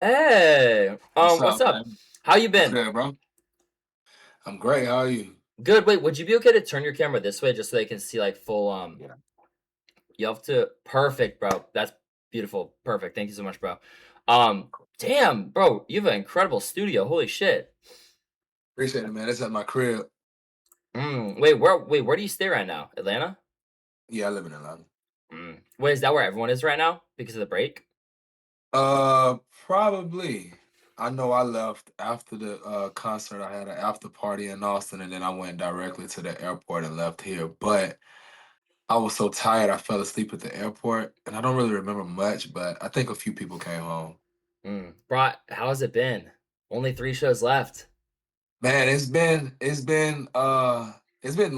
Hey, What's what's up, up? man? How you What's been? good, bro? I'm great. How are you? Good. Wait, would you be okay to turn your camera this way just so they can see like full? Yeah. You have to. Perfect, bro. That's beautiful. Perfect. Thank you so much, bro. Um, damn, bro, you have an incredible studio. Holy shit. Appreciate it, man. It's at my crib. Wait, where do you stay right now? Atlanta? Yeah, I live in Atlanta. Wait, is that where everyone is right now because of the break? Probably. I know I left after the concert. I had an after party in Austin, and then I went directly to the airport and left here. But I was so tired, I fell asleep at the airport, and I don't really remember much. But I think a few people came home. Bro, how has it been? Only 3 shows left. Man, it's been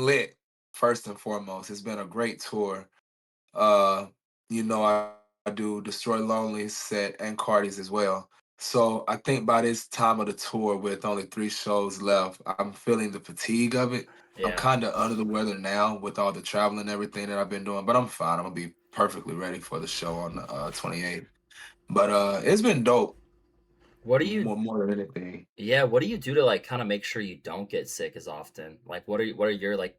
lit. First and foremost, it's been a great tour. Uh, I do Destroy Lonely set and Carti's as well. So I think by this time of the tour, with only 3 shows left, I'm feeling the fatigue of it. I'm Yeah. kind of under the weather now with all the traveling and everything that I've been doing, but I'm fine. I'm gonna be perfectly ready for the show on the 28th. But it's been dope What do you more than anything. Yeah, what do you do to, like, kinda make sure you don't get sick as often? Like, what are your, like,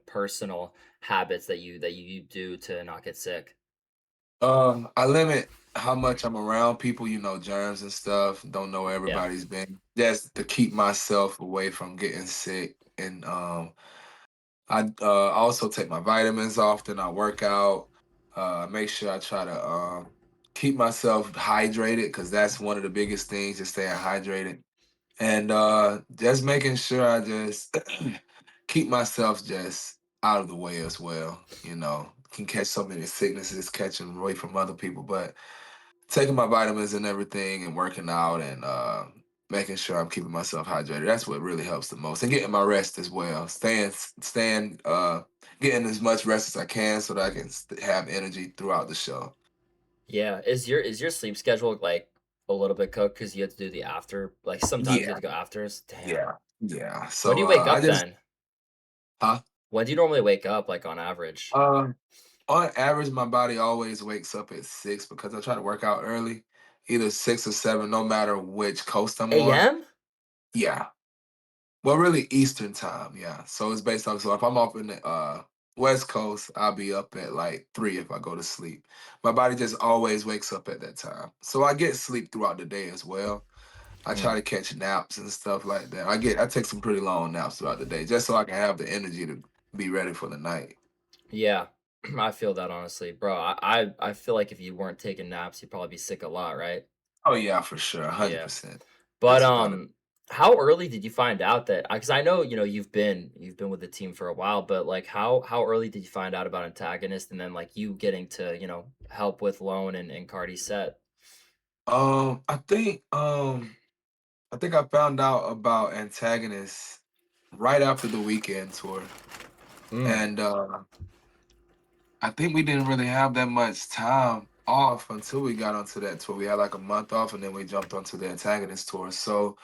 personal habits that you do to not get sick? I limit how much I'm around people, germs and stuff. Don't know where Yeah. everybody's been. Just to keep myself away from getting sick. And I also take my vitamins often. I work out. Make sure I try to keep myself hydrated because that's one of the biggest things, just staying hydrated. And just making sure I just keep myself just out of the way as well. Can catch so many sicknesses catching away from other people, but taking my vitamins and everything and working out and making sure I'm keeping myself hydrated. That's what really helps the most. And getting my rest as well. Getting as much rest as I can so that I can have energy throughout the show. Yeah, is your sleep schedule, like, a little bit cooked because you have to do the after like, sometimes you Yeah, have to go afters? Damn. yeah, yeah. When do So you wake I up just, then? huh? When do you normally wake up, like, on average? Uh, on average, my body always wakes up at 6 because I try to work out early, either 6 or 7, no matter which coast I'm on. AM? Yeah. Well, really Eastern time, yeah. So it's based on, so if I'm up in the West Coast, I'll be up at like 3 if I go to sleep. My body just always wakes up at that time. So I get sleep throughout the day as well. I try Mm, to catch naps and stuff like that. I take some pretty long naps throughout the day just so I can have the energy to be ready for the night. yeah. I feel that honestly. Bro, I feel like if you weren't taking naps, you'd probably be sick a lot, right? Oh yeah, for sure, Yeah. 100%. But, That's about it. how early did you find out that? Because I know, you've been with the team for a while, but, like, how early did you find out about Antagonist and then, like, you getting to, help with Lone and Cardi's set? Um, I think um I think I found out about Antagonist right after the weekend tour. Mm, And I think we didn't really have that much time off until we got onto that tour. We had like a month off and then we jumped onto the Antagonist tour. So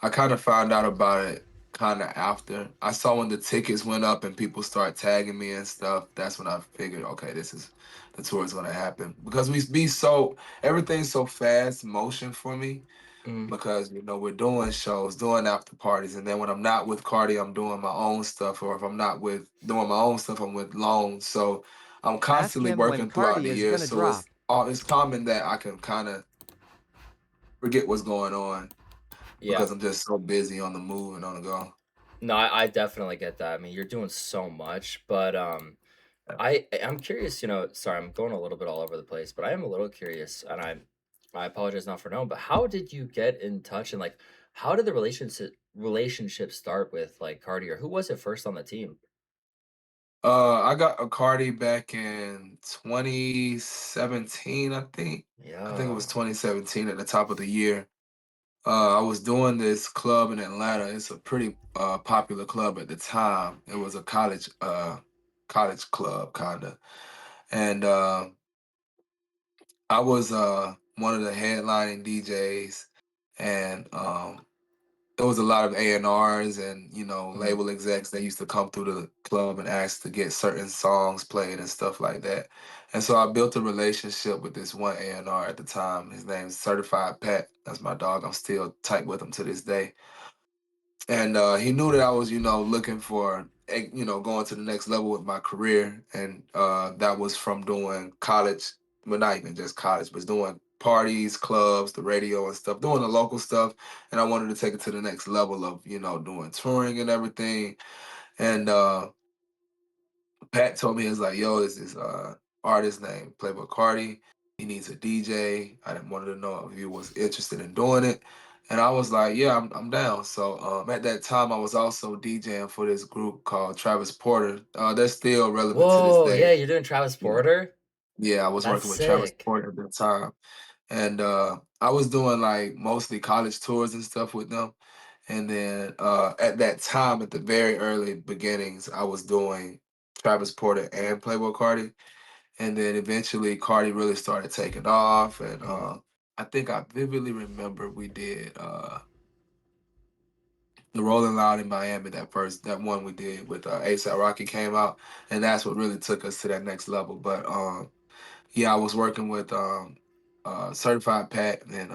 I kind of found out about it kind of after. I saw when the tickets went up and people start tagging me and stuff. That's when I figured, okay, this is the tour is gonna happen. Because we be so everything's so fast motion for me mm. because we're doing shows, doing after parties, and then when I'm not with Cardi, I'm doing my own stuff, or if I'm not with doing my own stuff, I'm with Lone. So I'm Ask constantly him when working throughout Carti the is year. gonna So drop. it's common that I can kind of forget what's going on Yeah. because I'm just so busy on the move and on the go. No, I definitely get that. I mean, you're doing so much, but, I'm curious, sorry, I'm going a little bit all over the place, but I am a little curious, and I apologize not for knowing, but how did you get in touch and, like, how did the relationship start with, like, Cardi, or who was it first on the team? I got a Cardi back in 2017, I think. I think it was Yeah. 2017 at the top of the year. I was doing this club in Atlanta. It's a pretty popular club at the time. It was a college club kind of, and I was one of the headlining DJs, and there was a lot of A&Rs and Mhm. label execs that used to come through the club and ask to get certain songs played and stuff like that. And so I built a relationship with this one A&R at the time. His name's Certified Pat. That's my dog. I'm still tight with him to this day. And he knew that I was, looking for, going to the next level with my career. And that was from doing college, well, not even just college, but doing parties, clubs, the radio and stuff, doing the local stuff. And I wanted to take it to the next level of, doing touring and everything. And Pat told me, it's like, yo, this is artist named Playboi Carti. He needs a DJ. I didn't wanted to know if you was interested in doing it. And I was like, yeah, I'm down. So at that time I was also DJing for this group called Travis Porter. They're still relevant to this Whoa, day. yeah, you're doing Travis Yeah. Porter? Yeah, I was That's working with Travis sick. Porter at that time. And I was doing like mostly college tours and stuff with them. And then at that time, at the very early beginnings, I was doing Travis Porter and Playboi Carti. And then eventually Carti really started taking off. And Mhm. I think I vividly remember we did the Rolling Loud in Miami, that one we did with ASAP Rocky came out. And that's what really took us to that next level. But yeah, I was working with Certified Pat, and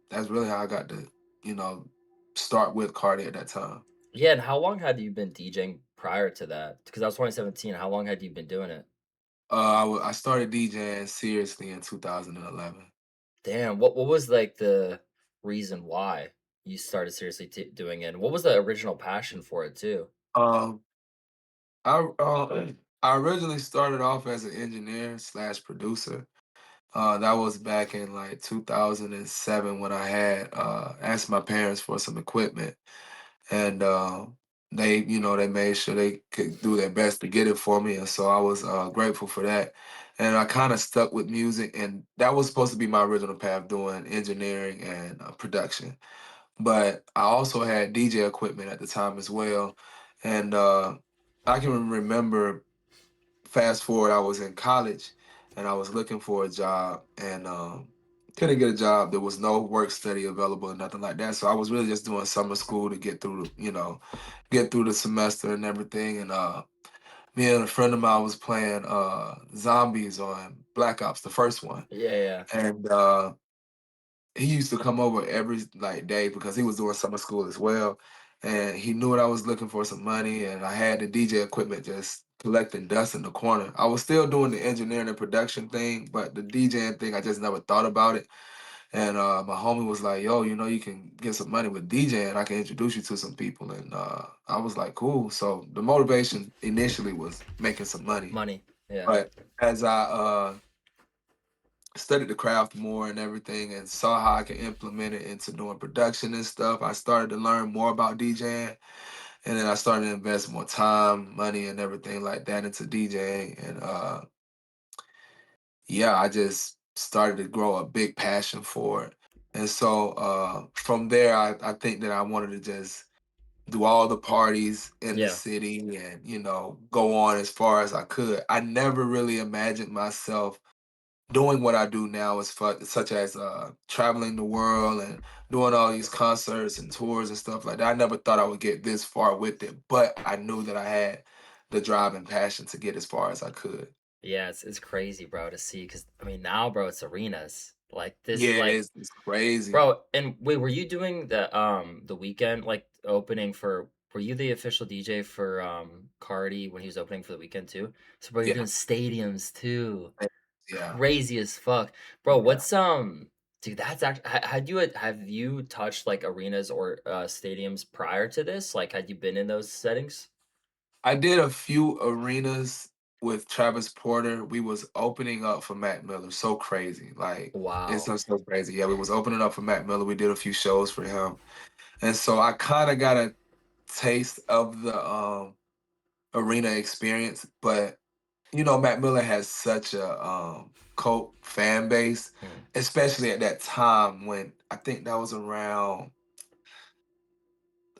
that's really how I got to, you know, start with Cardi at that time. Yeah, and how long had you been DJing prior to that? Because that was 2017, how long had you been doing it? I started DJing seriously in 2011. Damn, what was, like, the reason why you started seriously doing it? And what was the original passion for it too? Um, I originally started off as an engineer slash producer. That was back in like 2007 when I had asked my parents for some equipment, and they made sure they could do their best to get it for me, and so I was grateful for that. And I kind of stuck with music, and that was supposed to be my original path, doing engineering and production. But I also had DJ equipment at the time as well, and I can remember, fast forward, I was in college and I was looking for a job, and couldn't get a job. There was no work study available or nothing like that. So I was really just doing summer school to get through get through the semester and everything. And me and a friend of mine was playing zombies on Black Ops, the first one. Yeah, yeah. And he used to come over every like day because he was doing summer school as well, and he knew that I was looking for some money, and I had the DJ equipment just collecting dust in the corner. I was still doing the engineering and production thing, but the DJing thing I just never thought about it. And my homie was like, "Yo, you can get some money with DJing. I can introduce you to some people." And I was like, "Cool." So the motivation initially was making some money, Money. Yeah. but as I studied the craft more and everything and saw how I could implement it into doing production and stuff, I started to learn more about DJing. And then I started to invest more time, money, and everything like that into DJing. And yeah, I just started to grow a big passion for it. And so from there, I think that I wanted to just do all the parties in the Yeah. city and, go on as far as I could. I never really imagined myself doing what I do now, is such as traveling the world and doing all these concerts and tours and stuff like that. I never thought I would get this far with it, but I knew that I had the drive and passion to get as far as I could. Yeah, it's crazy, bro, to see. Cause I mean, now, bro, it's arenas. Like, this is Yeah, like it's crazy. bro, and wait, were you doing the weekend, like, opening for were you the official DJ for, Cardi when he was opening for the weekend too? So, bro, you're Yeah, doing stadiums too. yeah, Crazy as fuck. Bro, yeah. what's, dude, that's act have you touched, like, arenas or, stadiums prior to this? Like, had you been in those settings? I did a few arenas with Travis Porter. We was opening up for Mac Miller. So crazy, like it's Wow. just so crazy. Yeah, we was opening up for Mac Miller. We did a few shows for him, and so I kind of got a taste of the arena experience. But Mac Miller has such a cult fan base, Mhm. especially at that time when I think that was around.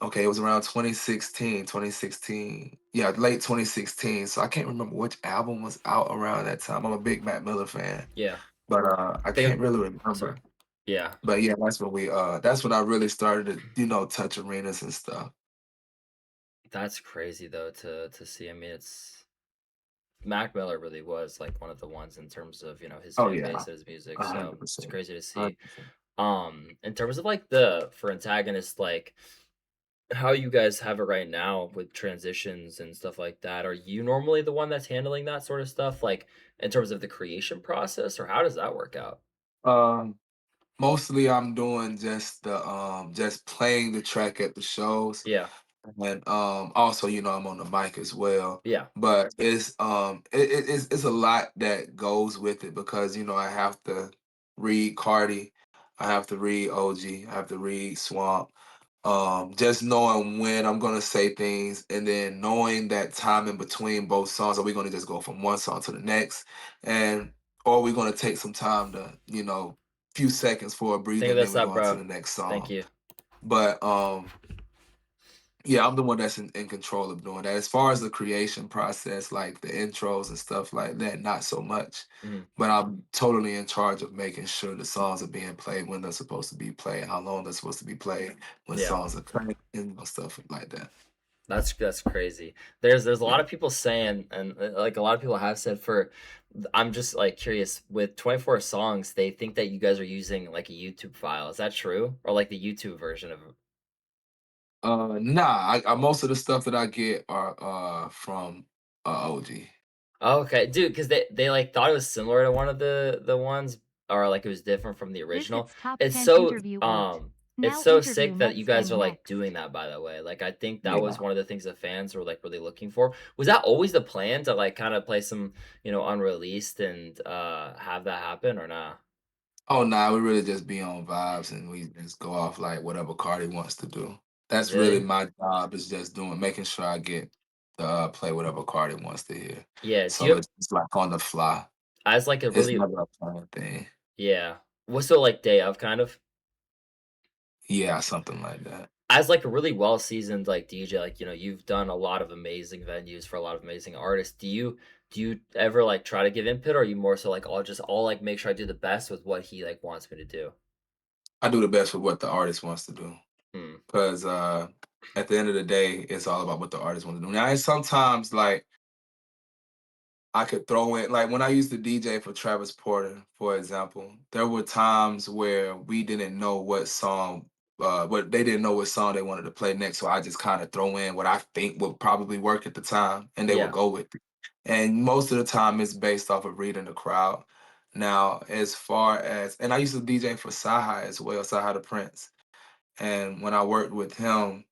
Okay, it was around 2016, 2016. Yeah, late 2016. So I can't remember which album was out around that time. I'm a big Mac Miller fan, Yeah. but I Think can't really oh, sorry. remember. Yeah. But yeah, that's when I really started to, touch arenas and stuff. That's crazy though to see. I mean, it's Mac Miller really was like one of the ones in terms of, his Oh fan yeah, base and his music. So it's 100%, crazy to see. 100%. In terms of like the for Antagonist, like how you guys have it right now with transitions and stuff like that, are you normally the one that's handling that sort of stuff, like in terms of the creation process, or how does that work out? Um, Mostly I'm doing just playing the track at the shows. Yeah. And also, I'm on the mic as well. Yeah. But it's a lot that goes with it because I have to read Cardi, I have to read OG, I have to read Swamp. Just knowing when I'm gonna say things and then knowing that time in between both songs, are we gonna just go from one song to the next? And or are we gonna take some time to, few seconds for a Think breather of and then this we go up, on to bro. the next Thank song. you. But yeah, I'm the one that's in control of doing that. As far as the creation process, like the intros and stuff like that, not so much. Mhm. But I'm totally in charge of making sure the songs are being played when they're supposed to be played, how long they're supposed to be played, when Yeah. songs are played, and stuff like that. That's crazy. There's a lot Yeah. of people saying, and like a lot of people have said for. I'm just like curious with 24 songs, they think that you guys are using like a YouTube file. Is that true, or like the YouTube version of? Nah, most of the stuff that I get are from OG. Oh, okay, dude, because they like thought it was similar to one of the ones, or like it was different from the This original. hits top It's 10 so interview alt. it's Now so interview sick that you next guys are thing like next. doing that. By the way, like I think that was Yeah. one of the things the fans were like really looking for. Was that always the plan to like kind of play some unreleased and have that happen or not? Oh, nah, we really just be on vibes and we just go off like whatever Cardi wants to do. That's really Really? my job is just making sure I get to play whatever Cardi wants to hear. Yeah. Do So you it's like on the fly. as like a It's really never a planned thing. yeah? What's so like day of kind of? Yeah, something like that. As like a really well seasoned like DJ, like you've done a lot of amazing venues for a lot of amazing artists. Do you ever like try to give input, or are you more so like I'll like make sure I do the best with what he like wants me to do? I do the best with what the artist wants to do. Hmm. Because at the end of the day, it's all about what the artist wants to do. Now, it's sometimes like I could throw in like when I used to DJ for Travis Porter, for example, there were times where we didn't know what they didn't know what song they wanted to play next. So I just kind of throw in what I think would probably work at the time and they would Yeah. go with it. And most of the time it's based off of reading the crowd. Now, as far as and I used to DJ for Saha as well, Saha the Prince. And when I worked with him,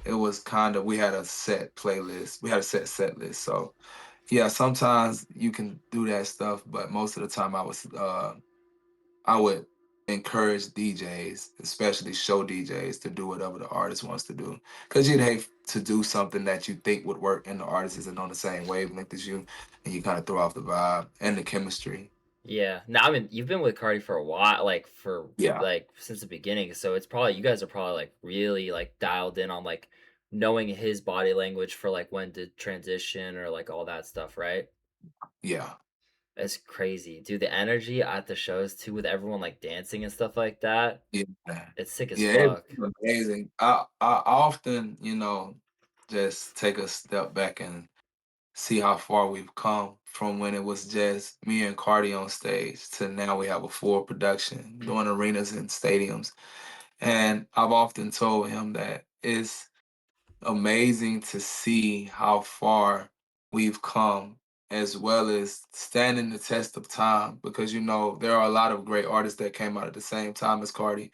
it was kind of we had a set playlist. We had a set list. So yeah, sometimes you can do that stuff, but most of the time I would encourage DJs, especially show DJs, to do whatever the artist wants to do. Cause you'd hate to do something that you think would work and the artist isn't on the same wavelength as you, and you kind of throw off the vibe and the chemistry. Yeah. Now I mean you've been with Cardi for a while, like for Yeah, like since the beginning. So it's probably you guys are probably like really like dialed in on like knowing his body language for like when to transition or like all that stuff, right? yeah. It's crazy. Dude, the energy at the shows too with everyone like dancing and stuff like that. Yeah, It's sick as yeah, it's fuck. amazing. I often, just take a step back and see how far we've come from when it was just me and Cardi on stage to now we have a full production doing arenas and stadiums. And I've often told him that it's amazing to see how far we've come as well as standing the test of time because there are a lot of great artists that came out at the same time as Cardi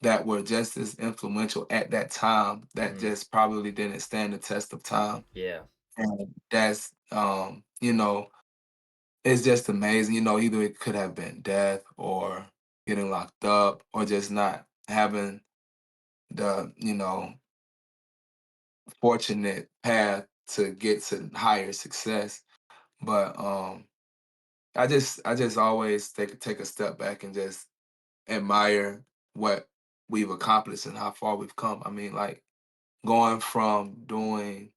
that were just as influential at that time that Mhm. just probably didn't stand the test of time. Yeah. And that's it's just amazing. Either it could have been death or getting locked up or just not having the, fortunate path to get to higher success. But I just always take a step back and just admire what we've accomplished and how far we've come. I mean, like going from doing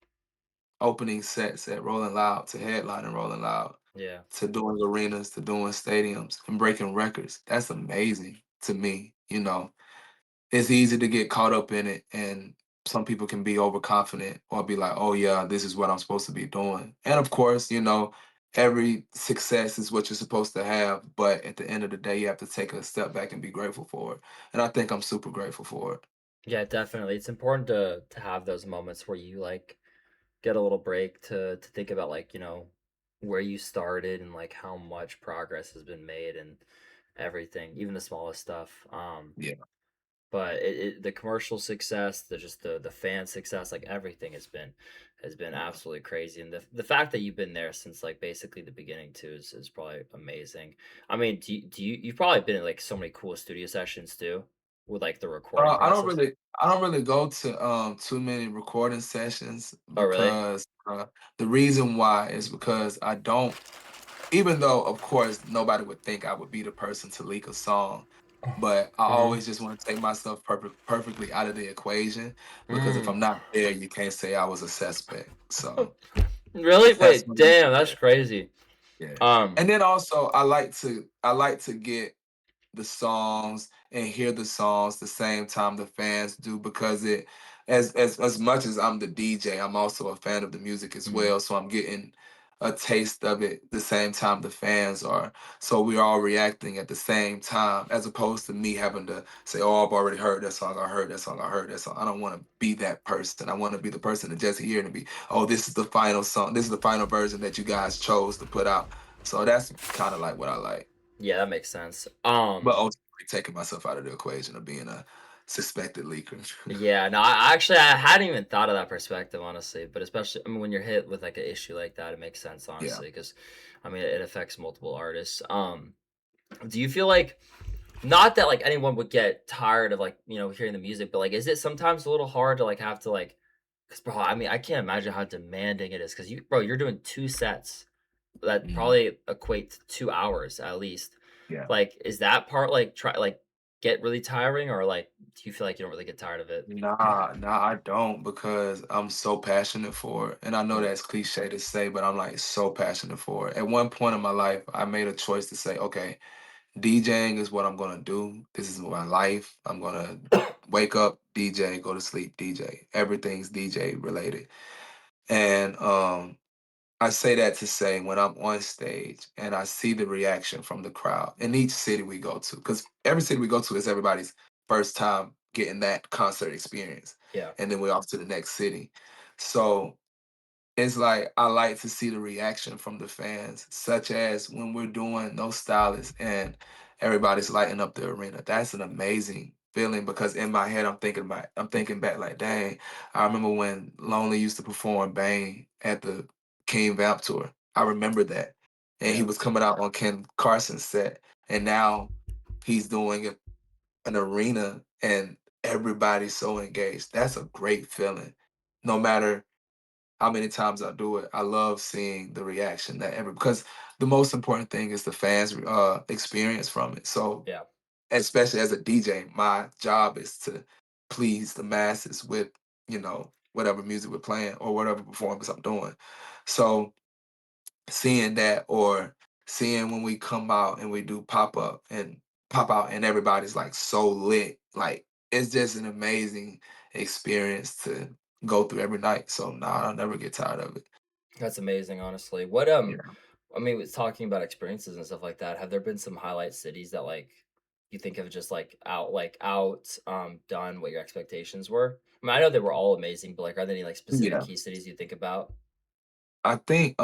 opening sets at Rolling Loud to headlining Rolling Loud Yeah. to doing arenas to doing stadiums and breaking records. That's amazing to me. It's easy to get caught up in it and some people can be overconfident or be like, oh yeah, this is what I'm supposed to be doing. And of course, every success is what you're supposed to have, but at the end of the day, you have to take a step back and be grateful for it. And I think I'm super grateful for it. Yeah, definitely. It's important to have those moments where you like get a little break to think about like, where you started and like how much progress has been made and everything, even the smallest stuff. Yeah. But the commercial success, the fan success, like everything has been Yeah. absolutely crazy. And the fact that you've been there since like basically the beginning too is probably amazing. I mean, you've probably been in like so many cool studio sessions too with like the recording I don't process. really I don't really go to too many recording sessions Oh, really? because the reason why is because I don't, even though of course nobody would think I would be the person to leak a song, but I Hmm. always just want to take myself perfectly out of the equation because if Mm. I'm not there, you can't say I was a suspect. So Really? that's Wait, what it damn, is. that's crazy. Yeah. Um, And then also I like to get the songs and hear the songs the same time the fans do because it as much as I'm the DJ, I'm also a fan of the music as mhm, well. So I'm getting a taste of it the same time the fans are. So we're all reacting at the same time, as opposed to me having to say, "Oh, I've already heard that song. I heard that song. I heard that song." I don't want to be that person. I want to be the person to just hear it and be, "Oh, this is the final song. This is the final version that you guys chose to put out." So that's kind of like what I like. yeah, that makes sense. But ultimately taking myself out of the equation of being a suspected leaker. Yeah, no, I hadn't even thought of that perspective, honestly. But especially, I mean, when you're hit with like an issue like that, it makes sense, Yeah. honestly, because I mean, it affects multiple artists. Do you feel like not that like anyone would get tired of like hearing the music, but like, is it sometimes a little hard to like have to like, because bro, I mean, I can't imagine how demanding it is, because you're doing two sets that Mhm. probably equate to 2 hours at least. Yeah. Like, is that part like get really tiring, or like do you feel like you don't really get tired of it? Nah, I don't because I'm so passionate for it. And I know Yeah. that's cliche to say, but I'm like so passionate for it. At one point in my life, I made a choice to say, okay, DJing is what I'm gonna do. This is my life. I'm gonna wake up, DJ, go to sleep, DJ. Everything's DJ related. And I say that to say when I'm on stage and I see the reaction from the crowd in each city we go to, because every city we go to is everybody's first time getting that concert experience. Yeah. And then we're off to the next city. So it's like I like to see the reaction from the fans, such as when we're doing No Stylist and everybody's lighting up the arena. That's an amazing feeling because in my head I'm thinking back like, dang, I remember when Lonely used to perform Bane at the King Vamp tour. I remember that. And he Yeah. was coming out on Ken Carson's set. And now he's doing an arena and everybody's so engaged. That's a great feeling. No matter how many times I do it, I love seeing the reaction that every because the most important thing is the fans experience from it. So Yeah. especially as a DJ, my job is to please the masses with, whatever music we're playing or whatever performance I'm doing. So seeing that or seeing when we come out and we do pop out and everybody's like so lit, like it's just an amazing experience to go through every night. So nah, I'll never get tired of it. That's amazing, honestly. What Yeah. I mean, with talking about experiences and stuff like that, have there been some highlight cities that like you think have just like out done what your expectations were? I mean, I know they were all amazing, but like are there any like specific Yeah. key cities you think about? I think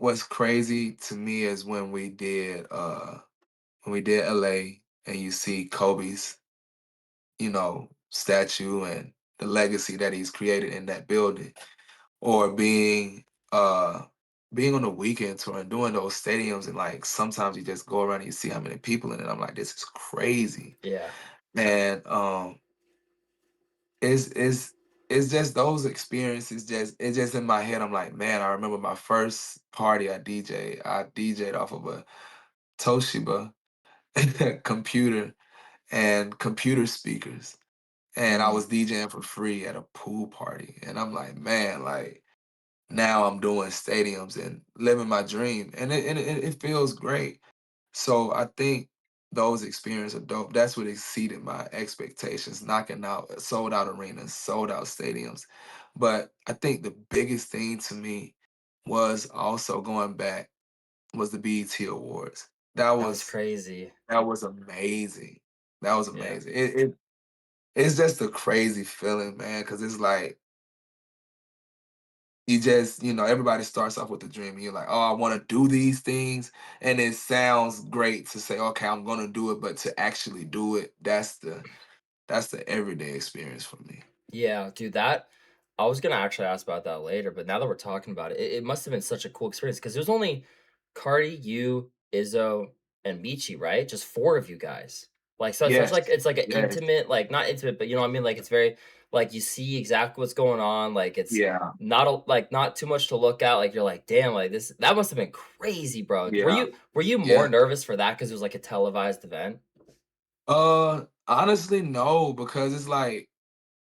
what's crazy to me is when we did LA and you see Kobe's, statue and the legacy that he's created in that building. Or being on a weekend tour and doing those stadiums and like sometimes you just go around and you see how many people in it. I'm like, this is crazy. Yeah. And it's it's it's just those experiences it's just in my head. I'm like, man, I remember my first party I DJ'd off of a Toshiba computer and computer speakers. And I Mhm. was DJing for free at a pool party. And I'm like, man, like now I'm doing stadiums and living my dream, and it feels great. So I think those experiences are dope. That's what exceeded my expectations, knocking out sold out arenas, sold out stadiums. But I think the biggest thing to me was also going back was the BET Awards. That That was was crazy. that was amazing. That was Yeah. amazing. It's just a crazy feeling, man, because it's like you just, everybody starts off with a dream. And you're like, oh, I want to do these things. And it sounds great to say, okay, I'm gonna do it, but to actually do it, that's the everyday experience for me. Yeah, dude, that I was gonna actually ask about that later, but now that we're talking about it, it must have been such a cool experience because there's only Cardi, you, Izzo, and Michi, right? Just four of you guys. Like, so it's such Yes. like it's like an Yes. intimate, like not intimate, but you know what I mean? Like it's very like you see exactly what's going on. Like it's Yeah. not too much to look at. Like you're like, damn, like this that must have been crazy, bro. Yeah. Were you more Yeah. nervous for that because it was like a televised event? Honestly, no, because it's like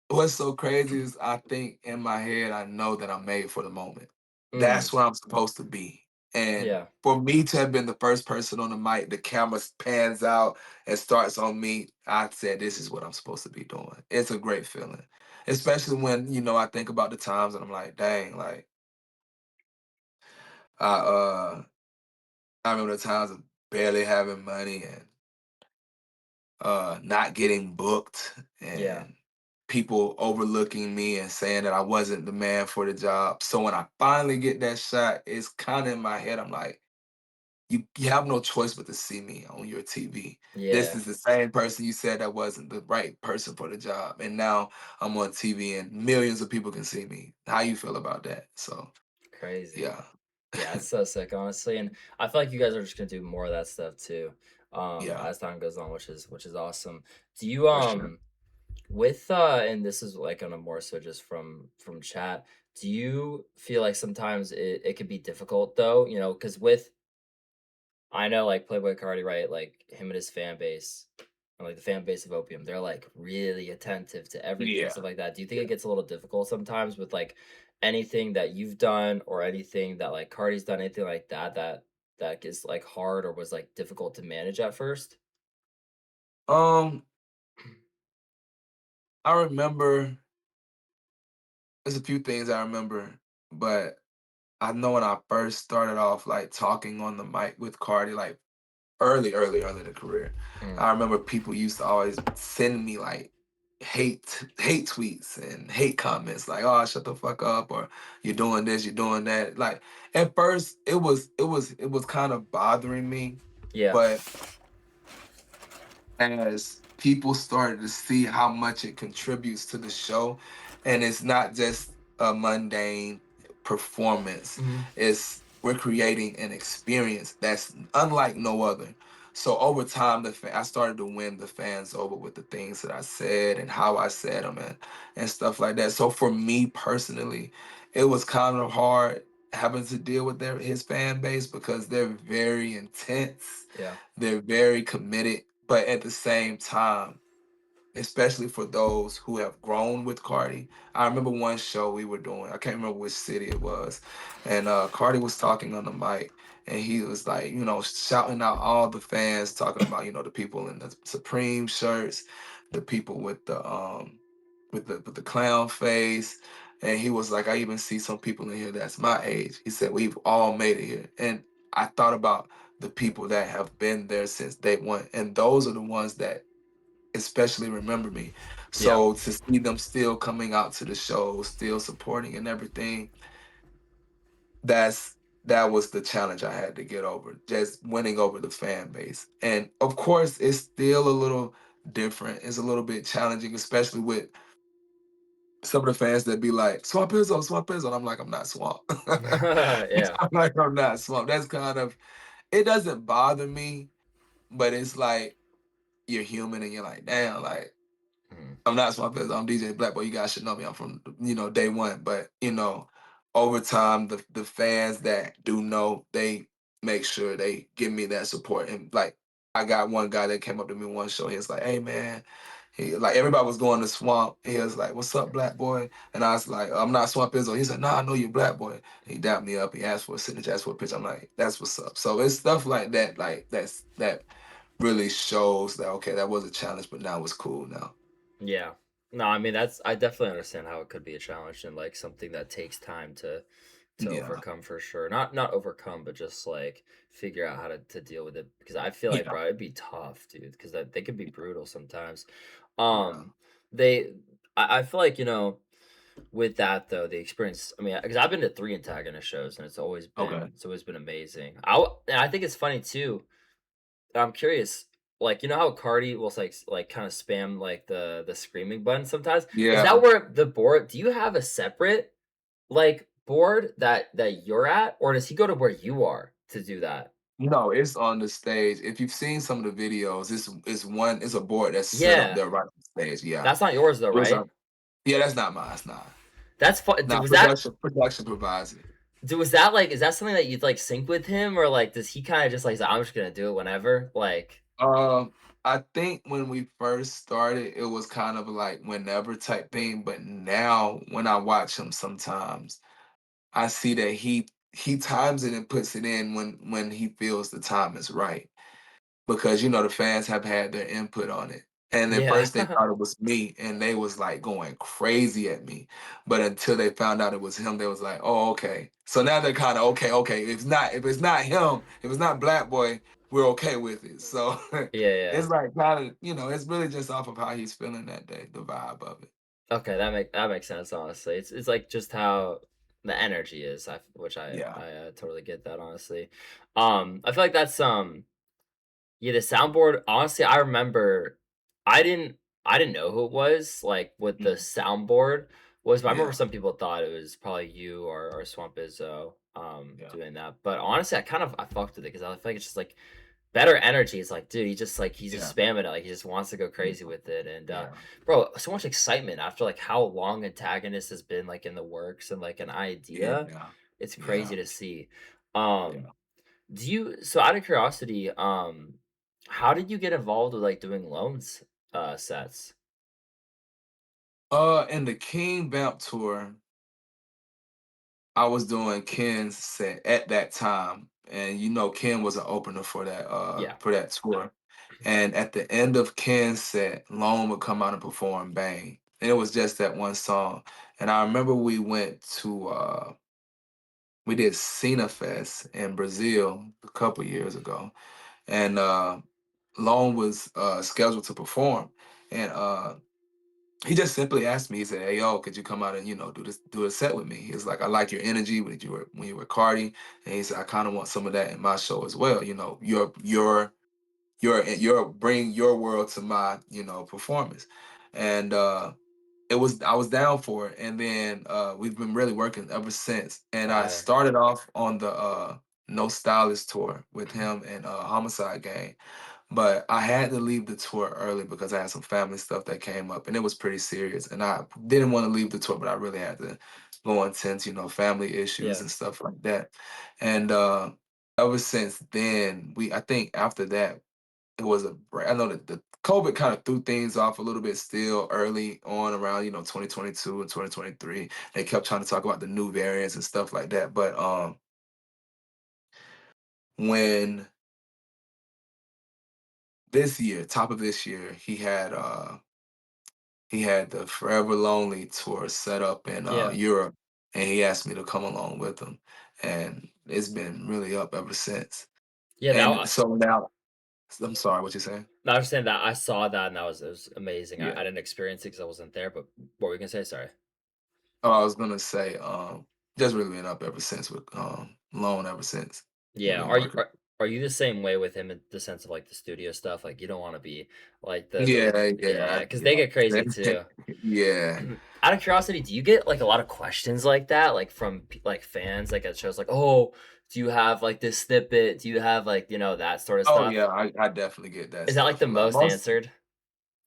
what's so crazy is I think in my head I know that I'm made for the moment. Mm, That's where I'm supposed to be. And yeah, for me to have been the first person on the mic, the camera pans out and starts on me. I said, this is what I'm supposed to be doing. It's a great feeling. Especially when, I think about the times and I'm like, dang, like I I remember the times of barely having money and not getting booked yeah, and people overlooking me and saying that I wasn't the man for the job. So when I finally get that shot, it's kind of in my head. I'm like, you have no choice but to see me on your TV. This yeah. is the same person you said that wasn't the right person for the job. And now I'm on TV and millions of people can see me. How you feel about that? So Crazy. yeah. Yeah, it's so sick, honestly, and I feel like you guys are just gonna do more of that stuff too, Yeah, as time goes on, which is awesome. Do you for sure. with and this is like on a more so just from chat. Do you feel like sometimes it could be difficult though? You know, because with I know like Playboy Cardi, right? Like him and his fan base, and like the fan base of Opium, they're like really attentive to everything, Yeah. stuff like that. Do you think Yeah. it gets a little difficult sometimes with like anything that you've done or anything that like Cardi's done, anything like that that gets like hard or was like difficult to manage at first? Um, I remember there's a few things I remember, but I know when I first started off like talking on the mic with Cardi, like early in the career. Mm, I remember people used to always send me like hate tweets and hate comments like, "Oh, shut the fuck up," or "You're doing this, you're doing that." Like at first, it was kind of bothering me, yeah, but as people started to see how much it contributes to the show, and it's not just a mundane performance. mhm, It's we're creating an experience that's unlike no other. So over time, I started to win the fans over with the things that I said and how I said them and stuff like that. So for me personally, it was kind of hard having to deal with his fan base because they're very intense, yeah, they're very committed, but at the same time, especially for those who have grown with Cardi. I remember one show we were doing, I can't remember which city it was, and Cardi was talking on the mic, and he was like, shouting out all the fans, talking about, the people in the Supreme shirts, the people with the clown face. And he was like, I even see some people in here that's my age. He said, we've all made it here. And I thought about the people that have been there since day one. And those are the ones that especially remember me. yeah, So to see them still coming out to the show, still supporting and everything, that was the challenge I had to get over, just winning over the fan base. And of course, it's still a little different. It's a little bit challenging, especially with some of the fans that be like, Swamp Izzo, Swamp Izzo. And I'm like, I'm not Swamp. yeah, I'm like, I'm not Swamp. That's kind of, it doesn't bother me, but it's like you're human and you're like, damn, like, mhm, I'm not Swamp Fest. I'm DJ Black, but you guys should know me. I'm from day one. But over time, the fans that do know, they make sure they give me that support. And like, I got one guy that came up to me one show. He was like, "Hey man," he like everybody was going to Swamp. He was like, "What's up, Black Boy?" And I was like, "I'm not Swamp Izzo." He said, "Nah, I know you're Black Boy." He dapped me up. He asked for a signature, asked for a picture. I'm like, "That's what's up." So it's stuff like that really shows that okay, that was a challenge, but now it's cool now. yeah. No, I mean, that's I definitely understand how it could be a challenge and, like, something that takes time to Yeah, overcome for sure. Not overcome, but just, like, figure out how to deal with it because I feel like, yeah, bro, it'd be tough, dude, because that they could be brutal sometimes. yeah. They I feel like, with that though, the experience I mean, because I've been to 3 Antagonist shows, and Okay. it's always been amazing. And I think it's funny too. I'm curious, like, you know how Cardi will, like, kinda spam, like, the screaming button sometimes? Is that Yeah. where the board do you have a separate, like, board that you're at, or does he go to where you are to do that? No, it's on the stage. If you've seen some of the videos, it's a board that's set up Yeah. there right on the stage. Yeah. That's not yours though, It was right? yeah, that's not mine. It's not. That's fun. Nah, production provides it. Was that, like is that something that you'd, like, sync with him, or, like, does he kinda just, like, say, "I'm just gonna do it whenever?" Like I think when we first started, it was kind of like whenever type thing, but now when I watch him sometimes, I see that he times it and puts it in when he feels the time is right. Because, the fans have had their input on it. And at Yeah. first they thought it was me and they was like going crazy at me. But until they found out it was him, they was like, "Oh, okay." So now they're kind of okay, okay. If it's not him, if it's not Black Boy, we're okay with it. So Yeah, yeah. it's like kind of, it's really just off of how he's feeling that day, the vibe of it. Okay, that makes sense, honestly. It's, like, just how the energy is, which Yeah. totally get that, honestly. I feel like that's, yeah, the soundboard, honestly, I remember I didn't I didn't know who it was, like, what the Mhm. soundboard was, but I remember Yeah. some people thought it was probably you or Swamp Izzo, Yeah. doing that, but honestly, I fucked with it because I feel like it's just, like, better energy. It's like, dude, he's just Yeah. spamming it, like, he just wants to go Yeah. crazy with it, and, Yeah. bro, so much excitement after, like, how long Antagonist has been, like, in the works and, like, an idea. Yeah. It's Yeah. crazy to see. Um, Yeah. do you so out of curiosity, how did you get involved with, like, doing loans, sets? In the King Vamp tour, I was doing Ken's set at that time, and Ken was an opener Yeah. for that tour. And at the end of Ken's set, Lone would come out and perform Bang. And it was just that one song. And I remember we did Cena Fest in Brazil a couple years ago. And Lone was scheduled to perform. And he just simply asked me. He said, "Hey, yo, could you come out and do a set with me?" He was like, "I like your energy when you were Cardi," and he said, "I kind of want some of that in my show as well. Your bring your world to my performance." And I was down for it, and then we've been really working ever since. And I Fire. started off on the No Stylist tour with him and Homicide Gang, but I had to leave the tour early because I had some family stuff that came up and it was pretty serious. And I didn't want to leave the tour, but I really had to go and tend to, family issues Yeah. and stuff like that. And ever since then, I think after that, it was I know that the COVID kind of threw things off a little bit still early on around, 2022 and 2023. They kept trying to talk about the new variants and stuff like that. But when this year, top of this year, he had the Forever Lonely tour set up in Yeah. Europe, and he asked me to come along with him, and it's been really up ever since. Yeah, And so now, I'm sorry, what you saying? I understand that. I saw that, and it was amazing. Yeah. I didn't experience it because I wasn't there, but what were you gonna say? Sorry. Oh, I was gonna say, just really been up ever since with Lone ever since we've Yeah. been working. Are you the same way with him in the sense of, like, the studio stuff? Like, you don't wanna be like Yeah, yeah, yeah, because they get crazy yeah, too. yeah. Out of curiosity, do you get, like, a lot of questions like that, like, from like, fans, like, at shows, like, "Oh, do you have, like, this snippet? Do you have, like," that sort of Oh stuff? yeah, I definitely get that Is that, like, stuff the a lot. most Most answered?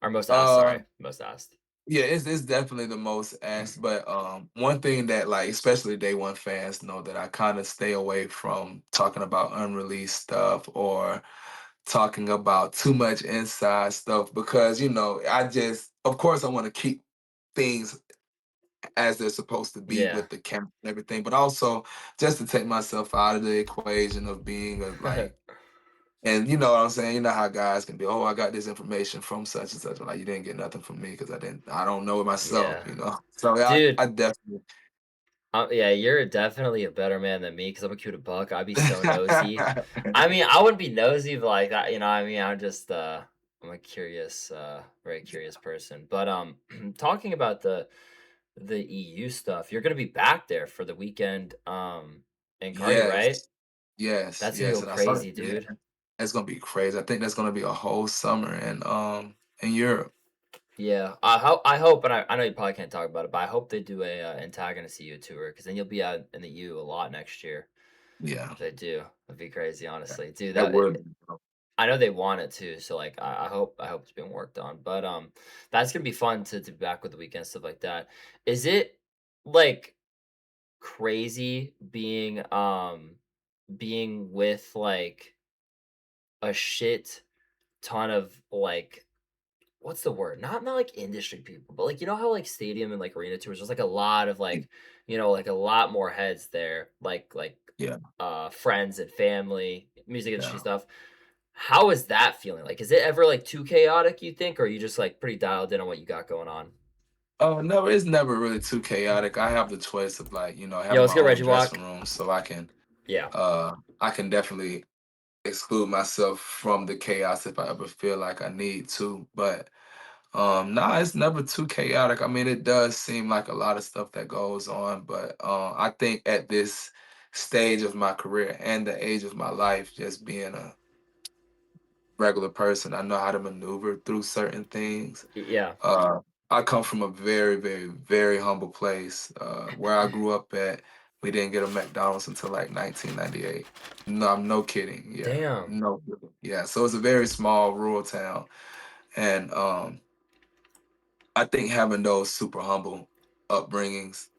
Or most asked, uh sorry. Most asked. Yeah, it's definitely the most asked, but one thing that like especially day one fans know that I kind of stay away from talking about unreleased stuff or talking about too much inside stuff because I just of course I want to keep things as they're supposed to be Yeah. with the camera and everything, but also just to take myself out of the equation of being a like And you know what I'm saying? You know how guys can be, oh, I got this information from such and such. I'm like, you didn't get nothing from me because I don't know it myself, Yeah. you know? So yeah, Dude, I definitely. yeah, you're definitely a better man than me because 'cause I'm a cute buck. I'd be so nosy. I mean, I wouldn't be nosy, but, like, you know what I mean? I'm just, I'm a curious, very curious person. But, talking about the EU stuff, you're gonna be back there for the weekend, in Cardi, right? Yes, yes, That's gonna yes. go And I saw that. crazy, Yeah, dude. that's gonna be crazy. I think that's gonna be a whole summer in Europe. Yeah, I hope, and I know you probably can't talk about it, but I hope they do a, Antagonist EU tour because then you'll be out in the EU a lot next year Yeah, if they do. That'd be crazy, yeah. honestly. Dude, That that would. I know they want it too, so, like, I hope it's being worked on, but, that's gonna be fun to be back with the weekend, stuff like that. Is it, like, crazy being with, like, a shit ton of, like, what's the word? Not like industry people, but, like, you know how, like, stadium and, like, arena tours, there's, like, a lot of, like, like, a lot more heads there, Yeah, friends and family, music industry yeah. stuff. How is that feeling? Like, is it ever, like, too chaotic, you think, or are you just, like, pretty dialed in on what you got going on? Oh, no, it's never really too chaotic. I have the choice of like, Yo, having let's my get own Reggie dressing Walk. room, so Yeah. I can definitely exclude myself from the chaos if I ever feel like I need to. But nah, it's never too chaotic. I mean, it does seem like a lot of stuff that goes on, but I think at this stage of my career and the age of my life, just being a regular person, I know how to maneuver through certain things. Yeah. uh, I come from a very, very, very humble place. Where I grew up at, we didn't get a McDonald's until like 1998. No, I'm no kidding. Yeah, Damn. no kidding. Yeah, so it's a very small rural town, and I think having those super humble upbringings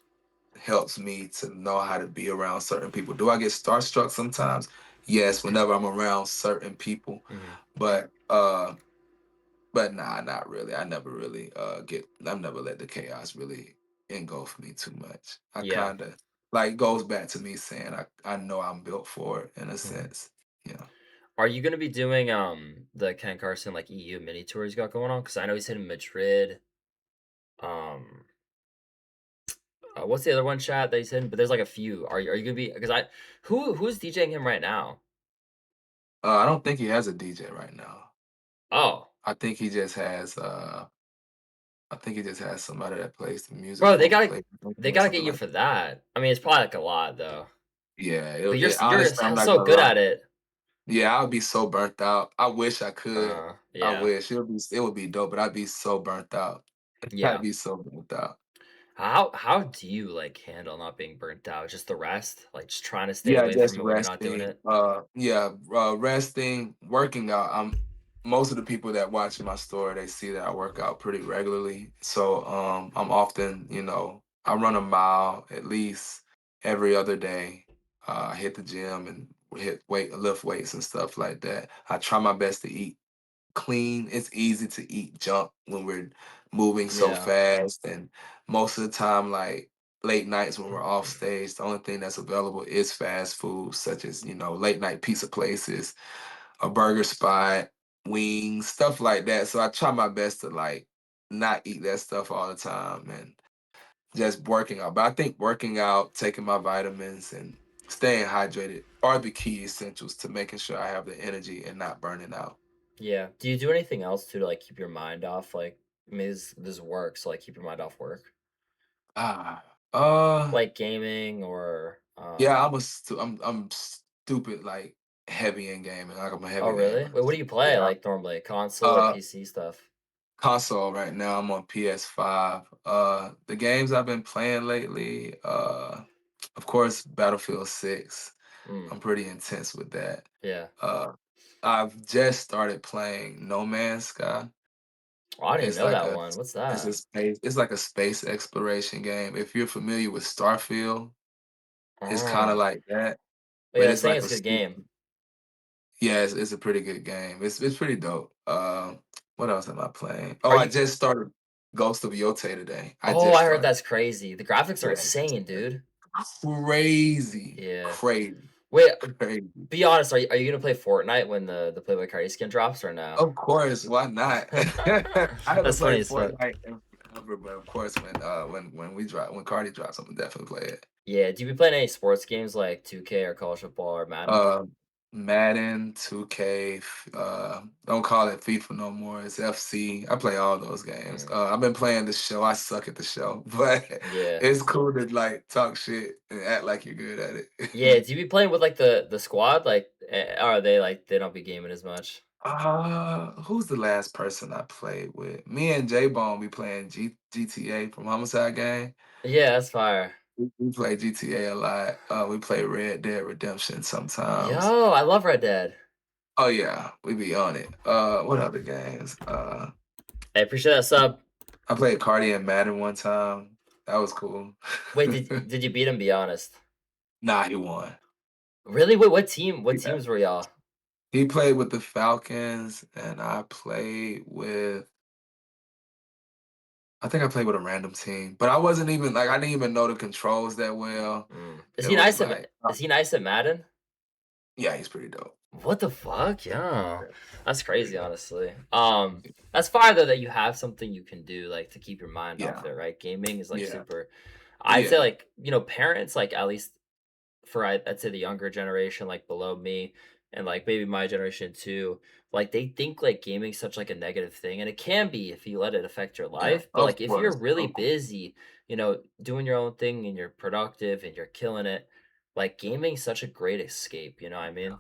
helps me to know how to be around certain people. Do I get starstruck sometimes? Yes, whenever I'm around certain people, Mhm. but nah, not really. I never really I've never let the chaos really engulf me too much. I Yeah. kinda like goes back to me saying I know I'm built for it in a Mhm. sense. Yeah. Are you gonna be doing, the Ken Carson, like, EU mini tour he's got going on? Because I know he's hitting Madrid. Um, what's the other one, chat, that he's hitting? But there's, like, a few. Are you gonna be? Because who's DJing him right now? I don't think he has a DJ right now. Oh, I think he just has I think he just has somebody that plays the music bro, for him, play they or gotta get something you like for that. that. I mean, it's probably, like, a lot, though. Yeah, But you're honestly, I'm not so gonna good lie. at it. Yeah, I would be so burnt out. I wish I could. I Yeah, wish it would be dope, but I'd be so burnt out. I'd yeah. be so burnt out. How do you, like, handle not being burnt out? Just the rest? Like, just trying to stay Yeah, away just from it when you're not doing resting. it? Yeah, resting, working out. Most of the people that watch my story, they see that I work out pretty regularly. So I'm often, I run a mile at least every other day. I hit the gym and lift weights and stuff like that. I try my best to eat clean. It's easy to eat junk when we're moving so Yeah. fast, and most of the time, like late nights when we're off stage, the only thing that's available is fast food, such as late night pizza places, a burger spot, wings, stuff like that. So I try my best to like not eat that stuff all the time and just working out. But I think working out, taking my vitamins, and staying hydrated are the key essentials to making sure I have the energy and not burning out. Yeah. Do you do anything else to, like, keep your mind off, like, I mean, this work, so, like, keep your mind off work? Ah, uh, Like gaming or, yeah, I'm stupid like heavy in gaming. Like I'm a oh, heavy really? gamer. Wait, what do you play, Yeah. like, normally? Console or Uh, PC stuff? console right now. I'm on PS5. The games I've been playing lately. Of course, Battlefield 6. Mm, I'm pretty intense with that. yeah. Uh, I've just started playing No Man's Sky. Oh, I didn't even It's know like that a one. What's it's a that? space it's like a space exploration game. If you're familiar with Starfield, it's kind of Oh. like that, Oh, yeah, but they're it's saying like it's a a good game. yeah, it's a pretty good game. It's pretty dope. What else am I playing? Oh, Are I you just started Ghost of Yotei today. I Oh, just I heard started. that's crazy. The graphics are Yeah, insane, dude. crazy, Yeah. crazy. Wait, Crazy. be honest, are you gonna play Fortnite when the Playboi Carti skin drops or no? Of course, why not? I haven't That's funny played as fuck. Fortnite in forever, but of course, when Cardi drops, I'm gonna definitely play it. Yeah, do you be playing any sports games like 2K or college football or Madden? Uh, Madden, 2K, don't call it FIFA no more. It's FC. I play all those games. Mm, I've been playing the show. I suck at the show, but yeah. it's cool to like talk shit and act like you're good at Yeah, it. do you be playing with, like, the squad? Like, or are they, like, they don't be gaming as much? Who's the last person I played with? Me and J Bone be playing GTA from Homicide Gang. Yeah, that's fire. We play GTA a lot. We play Red Dead Redemption sometimes. Yo, I love Red Dead. Oh yeah, we be on it. What other games? I appreciate that sub. I played Cardi and Madden one time. That was cool. Wait, did you beat him? Be honest. Nah, he won. Really? Wait, what team? What Yeah. teams were y'all? He played with the Falcons, and I played with. I think I played with a random team, but I wasn't even like I didn't even know the controls that well. Is It he was nice at like, is he nice at Madden? yeah, he's pretty dope. What the fuck? Yeah. Yeah, That's pretty crazy, dope. honestly. That's fire though that you have something you can do like to keep your mind off Yeah, it, right? Gaming is like yeah, super I'd say yeah, like, parents like at least for I'd say the younger generation like below me and like maybe my generation too, like they think like gaming's such like a negative thing and it can be if you let it affect your yeah. life, but Of like if you're course, really of course. busy, doing your own thing and you're productive and you're killing it, like gaming's such a great escape, you know what I Yeah, mean?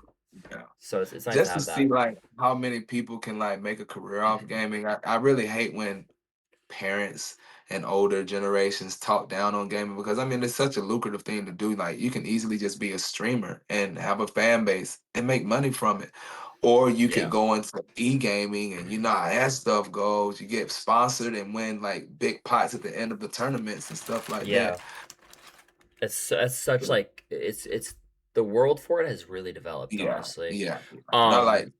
yeah. So it's nice to Just to have see that. like how many people can like make a career off gaming. I really hate when parents and older generations talk down on gaming because I mean it's such a lucrative thing to do. Like you can easily just be a streamer and have a fan base and make money from it. Or you could Yeah. go into e-gaming and you know how that stuff goes. You get sponsored and win like big pots at the end of the tournaments and stuff like that. Yeah. It's such like it's the world for it has really developed, Yeah, honestly. yeah, yeah. And I Um, like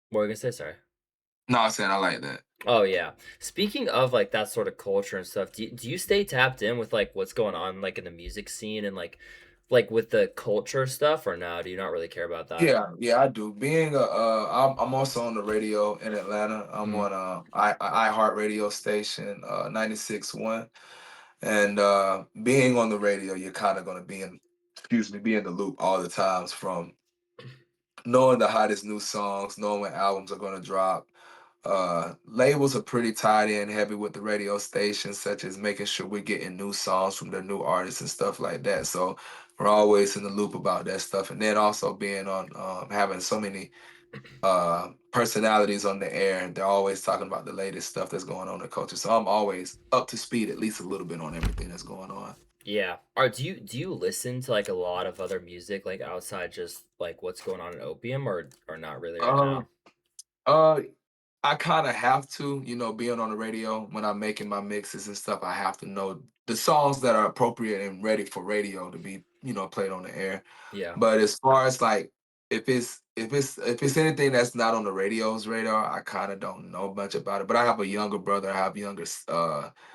what were you gonna say? Sorry. no, I said I like that. Oh yeah. Speaking of like that sort of culture and stuff, do you stay tapped in with like what's going on like in the music scene and like with the culture stuff or no? Do you not really care about that? Yeah, yeah, I do. Being I'm also on the radio in Atlanta. I'm Mm, on iHeart radio station 96.1, and being on the radio, you're kind of gonna be in the loop all the times from knowing the hottest new songs, knowing when albums are gonna drop. Labels are pretty tied in heavy with the radio stations, such as making sure we're getting new songs from the new artists and stuff like that. So we're always in the loop about that stuff. And then also being on having so many personalities on the air, and they're always talking about the latest stuff that's going on in the culture. So I'm always up to speed at least a little bit on everything that's going on. yeah. Or do you listen to like a lot of other music like outside just like what's going on in Opium or not really right Um now? uh I kind of have to, being on the radio when I'm making my mixes and stuff, I have to know the songs that are appropriate and ready for radio to be, played on the air. Yeah. But as far as like if it's anything that's not on the radio's radar, I kind of don't know much about it. But I have a younger brother, I have younger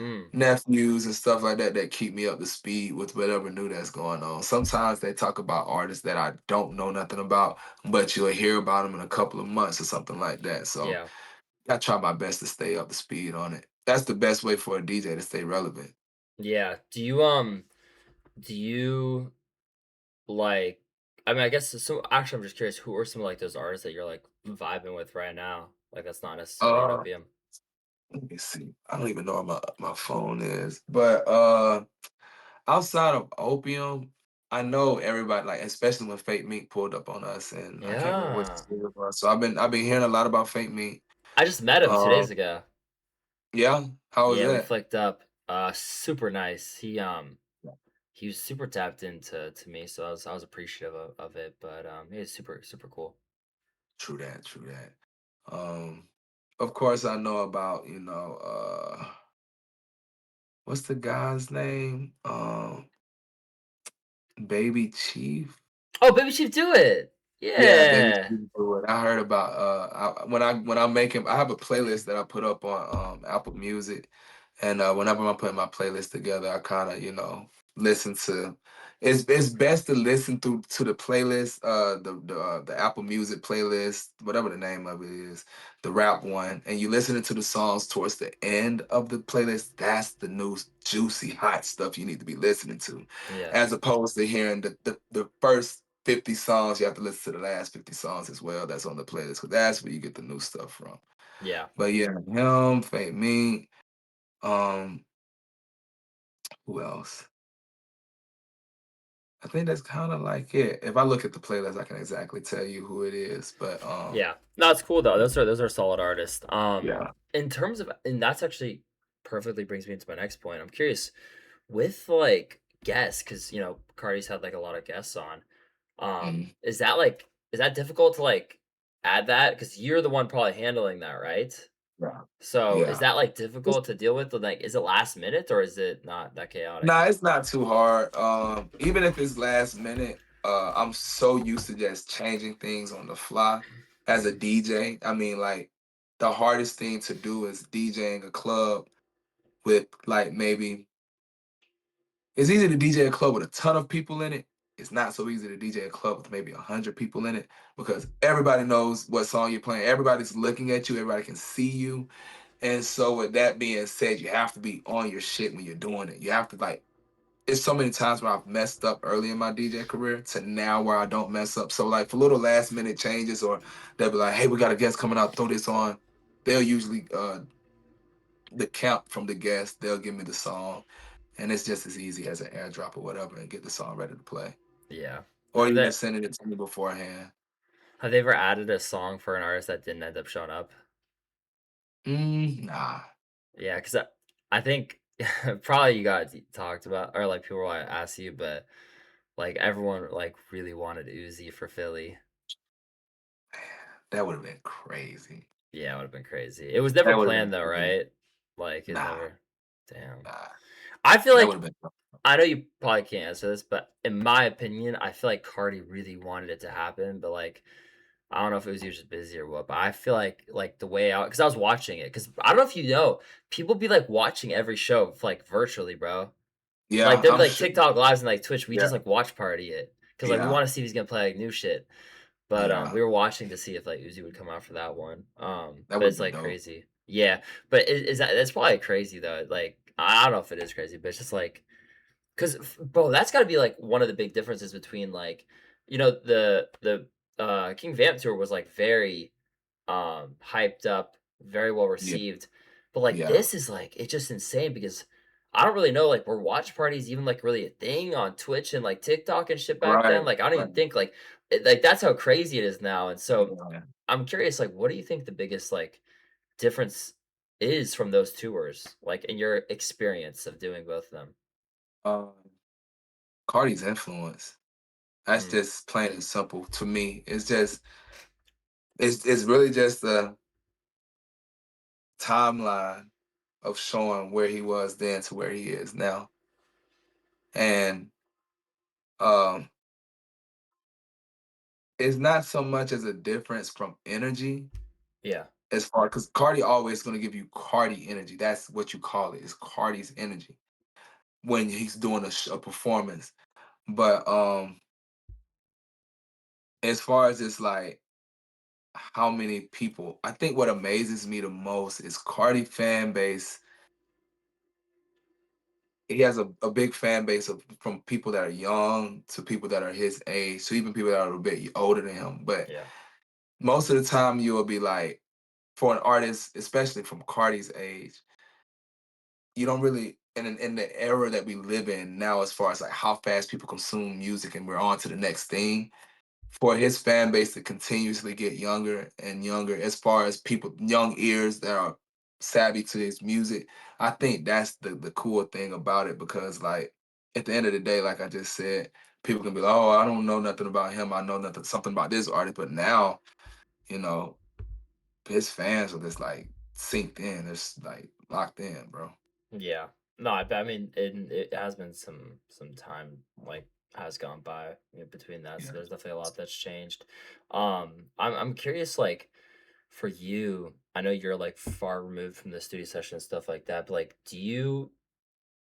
Mm, nephews and stuff like that that keep me up to speed with whatever new that's going on. Sometimes they talk about artists that I don't know nothing about, but you'll hear about them in a couple of months or something like that. So yeah. I try my best to stay up to speed on it. That's the best way for a DJ to stay relevant. Yeah. Do you like I mean, I guess so actually, I'm just curious, who are some of, like, those artists that you're, like, vibing with right now? Like, that's not necessarily an Uh, opium. Let me see. I don't even know where my phone is, but outside of Opium, I know everybody like, especially when Fake Meat pulled up on us, and I can't remember what Yeah. city it was. So I've been hearing a lot about Fake Meat. I just met him 2 days Um, ago. yeah, how was Yeah, we that? flicked up. Super nice. He was super tapped into me, so I was appreciative of it, but, yeah, he's super, super cool. True that, true that. Of course, I know about what's the guy's name? Baby Chief. Oh, Baby Chief Do It! Yeah, Baby Yeah. Chief do it. I heard about when I'm making I have a playlist that I put up on Apple Music, and whenever I'm putting my playlist together, I kind of listen to It's best to listen through to the playlist, the Apple Music playlist, whatever the name of it is, the rap one, and you listening to the songs towards the end of the playlist. That's the new juicy hot stuff you need to be listening to, Yeah. as opposed to hearing the first 50 songs. You have to listen to the last 50 songs as well. That's on the playlist because that's where you get the new stuff from. Yeah. But yeah, him, Fake Me, um, who else? I think that's kind of like it. If I look at the playlist, I can exactly tell you who it is. But Yeah. No, it's cool though. Those are solid artists. yeah. In terms of, and that's actually perfectly brings me into my next point. I'm curious with like guests, because Cardi's had like a lot of guests on. Mhm. Is that difficult to like add that? Because you're the one probably handling that, right? Yeah. So is Yeah. that like It's, difficult to deal with? Like, is it last minute or is it not that chaotic? nah, it's not too hard. Even if it's last minute, I'm so used to just changing things on the fly as a DJ. I mean, like the hardest thing to do is DJing a club with like maybe it's easy to DJ a club with a ton of people in it. It's not so easy to DJ a club with maybe 100 people in it because everybody knows what song you're playing. Everybody's looking at you. Everybody can see you. And so, with that being said, you have to be on your shit when you're doing it. You have to like. It's so many times where I've messed up early in my DJ career to now where I don't mess up. So, like for little last minute changes, or they'll be like, "Hey, we got a guest coming out. Throw this on." They'll usually the count from the guest. They'll give me the song, and it's just as easy as an airdrop or whatever, and get the song ready to play, Yeah. or Have even they sending it to me beforehand. have they ever added a song for an artist that didn't end up showing up? Nah. Yeah, because I think probably you got talked about, or like people want to ask you, but like everyone like really wanted Uzi for Philly. That would have been crazy. Yeah, it would have been crazy. It was never That would have planned though, been right? Like it nah, never. Damn. nah. I feel That would like have been I know you probably can't answer this, but in my opinion, I feel like Cardi really wanted it to happen, but like I don't know if it was you just busy or what, but I feel like the way out because I was watching it because I don't know if you know, people be like watching every show like virtually, bro. Like yeah, there'll be I'm like sure. TikTok lives and like Twitch, we just Yeah, like watch party it because like we yeah, want to see if he's gonna play like new shit. But yeah. we were watching to see if like Uzi would come out for that one. That But would have it's been like dope. crazy. Yeah, but is that that's probably crazy though. Like I don't know if it is crazy, but it's just like because bro, that's got to be like one of the big differences between like the King Vamp tour was like very hyped up, very well Yeah, received. But like yeah. this is like it's just insane because I don't really know like were watch parties even like really a thing on Twitch and like TikTok and shit back then? Right, Like I don't right. even think like like that's how crazy it is now. And so Yeah. I'm curious, like what do you think the biggest like difference is from those tours, like in your experience of doing both of them? Um, Cardi's influence. That's Mm, just plain and simple to me. It's really just a timeline of showing where he was then to where he is now. And um it's not so much as a difference from energy yeah, as far because Cardi always gonna give you Cardi energy. That's what you call it. It's Cardi's energy when he's doing a performance. But as far as it's like how many people, I think what amazes me the most is Cardi fan base. He has a big fan base of from people that are young to people that are his age, to even people that are a bit older than him. But yeah, most of the time, you will be like, for an artist, especially from Cardi's age, you don't really in the era that we live in now, as far as like how fast people consume music and we're on to the next thing. For his fan base to continuously get younger and younger, as far as people, young ears that are savvy to his music, I think that's the cool thing about it because like at the end of the day, like I just said, people can be like, oh, I don't know nothing about him. I know nothing something about this artist, but now you know his fans are just like synced in, it's like locked in, bro. yeah. No, I mean it has been some time like has gone by between that, so Yeah. there's definitely a lot that's changed. I'm curious like for you, I know you're like far removed from the studio session and stuff like that, but like do you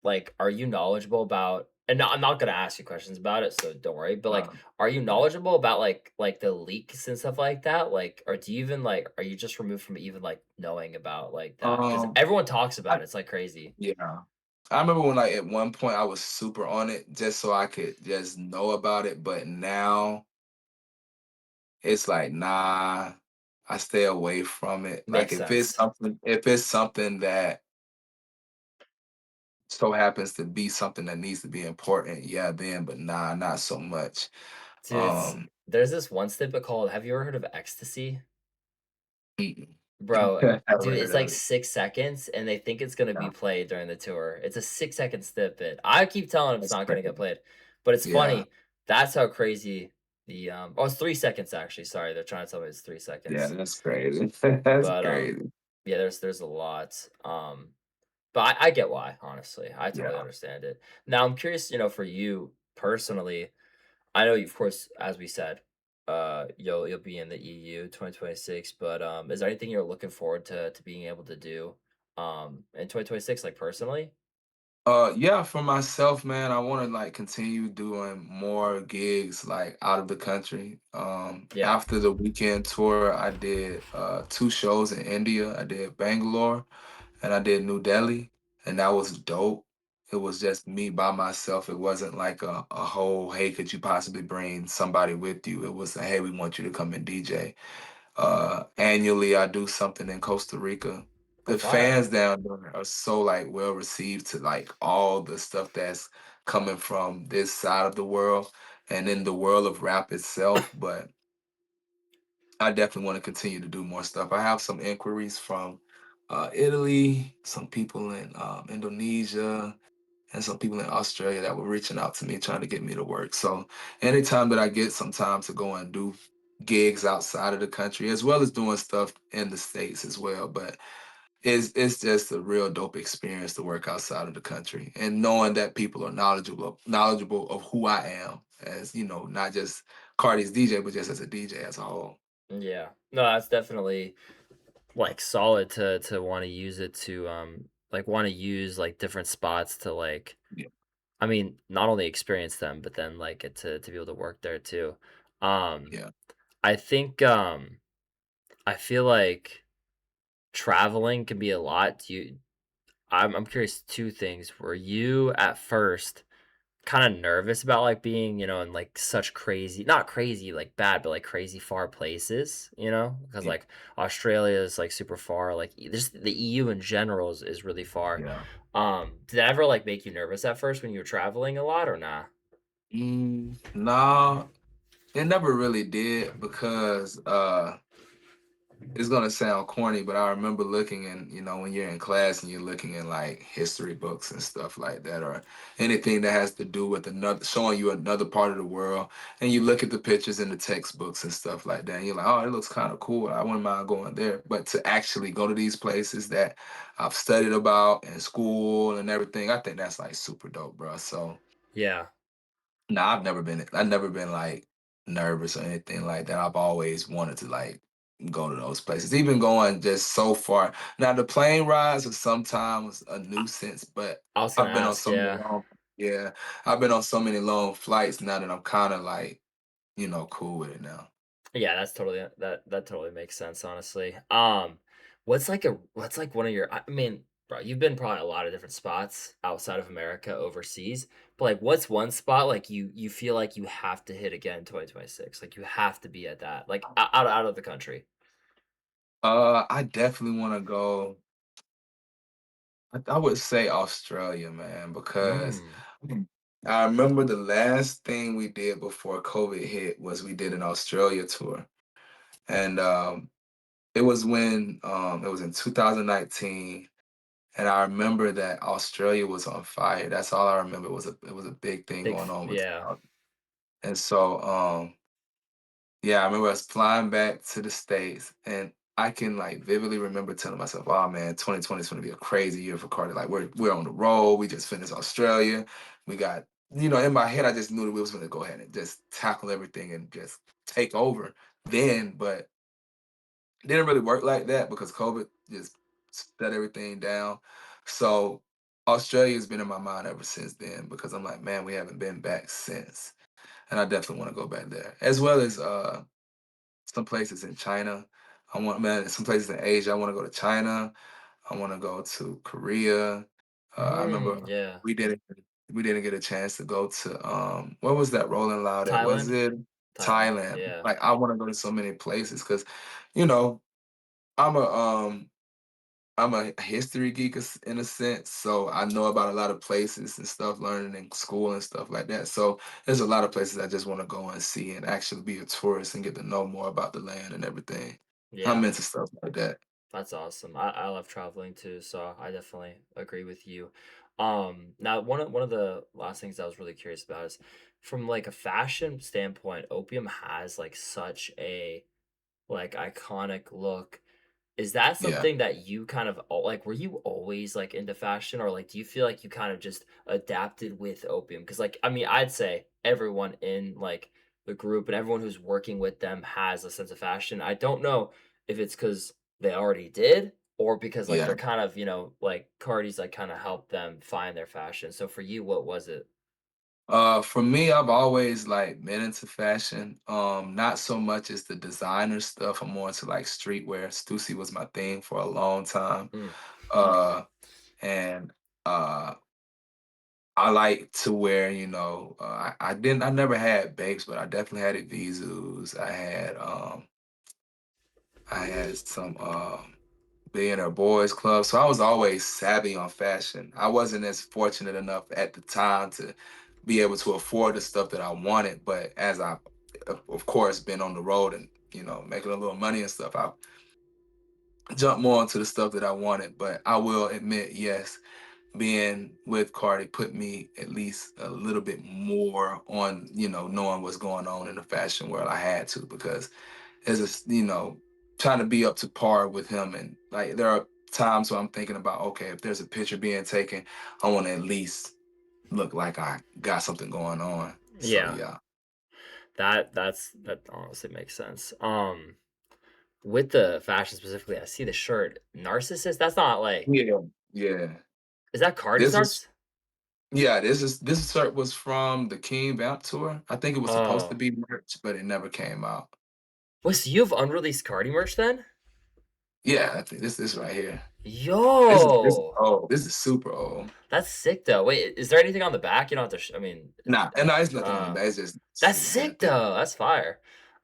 like are you knowledgeable about And I'm not gonna ask you questions about it, so don't worry, but, like, Uh, are you yeah. knowledgeable about, like, the leaks and stuff like that? Like, or do you even, like are you just removed from even, like, knowing about, like, that? Because Um, everyone talks I about it, it's, like, crazy. yeah. I remember when, like, at one point I was super on it just so I could just know about it, but now it's like, nah, I stay away from it. Like, Makes sense. if it's something that so happens to be something that needs to be important, yeah, then, but nah, not so much. Dude, it's Um, there's this one snippet called have you ever heard of ecstasy? mm-mm. Bro, I haven't dude, heard it's like of it. 6 seconds, and they think it's gonna be Yeah, played during the tour. It's a 6-second snippet. I keep telling them it's that's not gonna get crazy. played, but it's Yeah, funny. That's how crazy oh, it's 3 seconds, actually, sorry, they're trying to tell me it's 3 yeah, seconds. that's crazy. That's But, crazy. yeah, there's a lot, but I get why, honestly. I totally Yeah. understand it. Now I'm curious, for you personally, I know you, of course, as we said, you'll be in the EU 2026, but is there anything you're looking forward to being able to do in 2026, like personally? Yeah, for myself, man, I want to like continue doing more gigs like out of the country. Yeah, After the weekend tour, I did two shows in India. I did Bangalore and I did New Delhi, and that was dope. It was just me by myself. It wasn't like a whole, hey, could you possibly bring somebody with you? It was a, hey, we want you to come and DJ. Annually, I do something in Costa Rica. oh The fire, fans down there are so like well received to like all the stuff that's coming from this side of the world and in the world of rap itself. But I definitely want to continue to do more stuff. I have some inquiries from Italy, some people in Indonesia, and some people in Australia that were reaching out to me trying to get me to work. So anytime that I get some time to go and do gigs outside of the country, as well as doing stuff in the States as well. But it's just a real dope experience to work outside of the country and knowing that people are knowledgeable of who I am as, not just Carti's DJ, but just as a DJ as a whole. yeah. No, that's definitely like solid to want to use it to like want to use like different spots to like Yeah, I mean not only experience them but then like get to be able to work there too. Um, yeah, I think I feel like traveling can be a lot. Do you I'm curious 2 things. Were you at first kinda nervous about, like, being, in, like, such crazy not crazy, like, bad, but, like, crazy far places, you know? Because, yeah, like, Australia is, like, super far, like, just the EU in general is really far. yeah. Did that ever, like, make you nervous at first when you were traveling a lot or nah? Nah, it never really did because it's gonna sound corny, but I remember looking in, when you're in class and you're looking in like history books and stuff like that, or anything that has to do with another showing you another part of the world, and you look at the pictures in the textbooks and stuff like that, and you're like, oh, it looks kind of cool. I wouldn't mind going there. But to actually go to these places that I've studied about in school and everything, I think that's like super dope, bro. So Yeah. no, I've never been like nervous or anything like that. I've always wanted to like go to those places. Even going just so far. Now the plane rides are sometimes a nuisance, but I was gonna I've been on ask, so many yeah. long yeah, I've been on so many long flights now that I'm kind of like, cool with it now. Yeah, that's totally that totally makes sense, honestly. What's like one of your I mean, bro, you've been probably a lot of different spots outside of America, overseas, but like what's one spot like you feel like you have to hit again in 2026? Like you have to be at that, like out of the country. I definitely want to go. I would say Australia, man, because Mm. I remember the last thing we did before COVID hit was we did an Australia tour. And it was in 2019, and I remember that Australia was on fire. That's all I remember. It was a big thing going on with Yeah. and so yeah, I remember us flying back to the States, and I can like vividly remember telling myself, "Oh man, 2020 is going to be a crazy year for Carter. Like we're on the road. We just finished Australia. We got in my head, I just knew that we was going to go ahead and just tackle everything and just take over then. But it didn't really work like that because COVID just shut everything down. So." Australia's been in my mind ever since then because I'm like, man, we haven't been back since, and I definitely want to go back there, as well as some places in China. I want, man, some places in Asia. I want to go to China. I want to go to Korea. I remember Mm, yeah. we didn't we didn't get a chance to go to what was that Rolling Loud at? Was Thailand? it Thailand, Thailand? yeah. Like I want to go to so many places because, you know, I'm a I'm a history geek in a sense, so I know about a lot of places and stuff, learning in school and stuff like that. So there's a lot of places I just want to go and see and actually be a tourist and get to know more about the land and everything. I'm Yeah, into stuff like that. that's awesome. I love traveling too, so I definitely agree with you. Now one of the last things I was really curious about is from, like, a fashion standpoint, Opium has, like, such a, like, iconic look. Is that Yeah. something that you kind of like, were you always, like, into fashion, or, like, do you feel like you kind of just adapted with Opium? Because, like, I mean, I'd say everyone in, like, the group and everyone who's working with them has a sense of fashion. I don't know if it's because they already did or because, like, Yeah. they're kind of, like, Carti's, like, kinda helped them find their fashion. So for you, what was it? For me, I've always like been into fashion. Not so much as the designer stuff. I'm more into like streetwear. Stussy was my thing for a long time. Mm, Uh, and I like to wear, I never had Bakes, but I definitely had it Visus. I had some Billionaire Boys Club. So I was always savvy on fashion. I wasn't as fortunate enough at the time to be able to afford the stuff that I wanted, but as I, of course, been on the road and making a little money and stuff, I jumped more into the stuff that I wanted. But I will admit, yes, being with Cardi put me at least a little bit more on, knowing what's going on in the fashion world. I had to because as trying to be up to par with him, and like there are times where I'm thinking about, okay, if there's a picture being taken, I want to at least look like I got something going on. So yeah. yeah. That honestly makes sense. With the fashion specifically, I see the shirt, Narcissist, that's not like Yeah. Yeah. is that Cardi's This is Narcs? this shirt was from the King Vamp tour. I think it was supposed to Oh. be merch, but it never came out. Wait, so you have unreleased Cardi merch then? Yeah, I think this right here. This is Yo! old. This is super old. That's sick though. Wait, is there anything on the back? You don't have to I mean, Nah, and no, it's nothing on the uh, back. It's just that's see, yeah. sick though, that's fire.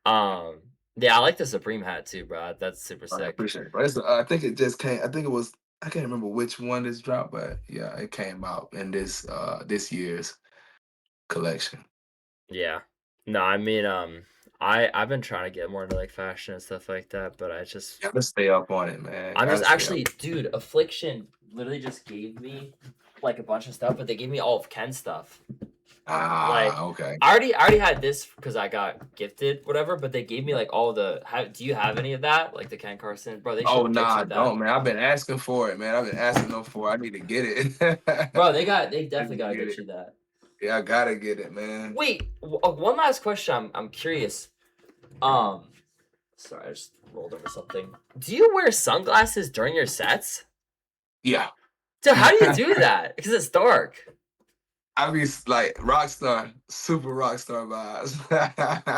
Um, yeah, I like the Supreme hat too, bro, that's super I sick. appreciate it. But I think it just came. I think it was. I can't remember which one this dropped, but yeah, it came out in this year's collection. Yeah. No, I mean, I've been trying to get more into, like, fashion and stuff like that, but Gotta stay up on it, man. I'm just Gotta stay up. actually dude, Affliction literally just gave me, like, a bunch of stuff, but they gave me all of Ken's stuff. Like, Okay. I already had this because I got gifted, whatever, but they gave me, like, all the do you have any of that? Like, the Ken Carson? Bro, they Oh should nah, get I you that. don't, man. I've been asking for it, man. I've been asking them for it. I need to get it. Bro, they I definitely need to gotta get get it. you that. Yeah, I gotta get it, man. Wait, one last question, I'm curious. Um, sorry, I just rolled over something. Do you wear sunglasses during your sets? Yeah. Dude, how do you do that? Because it's dark. I be like rock star, super rock star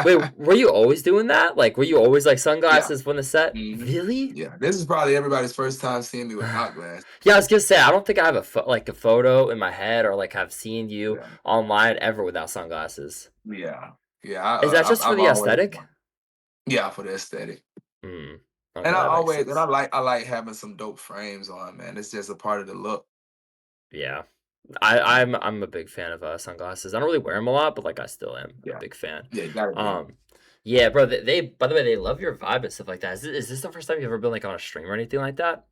Wait, vibes. were you always doing that? Like, were you always, like, Yeah. sunglasses when the set? Mhm. Really? Yeah, this is probably everybody's first time seeing me without glasses. Yeah, I was gonna say, I don't think I have like, a photo in my head or, like, I've seen you Yeah, online ever without sunglasses. yeah, yeah. Is that just for I've the always aesthetic? wanted. Yeah, for the aesthetic, Hmm. and Okay, that makes sense. I like having some dope frames on, man. It's just a part of the look. Yeah. Mhm. I'm a big fan of, sunglasses. I don't really wear them a lot, but, like, I still am a Yeah, big fan. yeah, you gotta get 'em. Um, yeah, bro, they by the way, they love your vibe and stuff like that. Is this the first time you've ever been, like, on a stream or anything like that?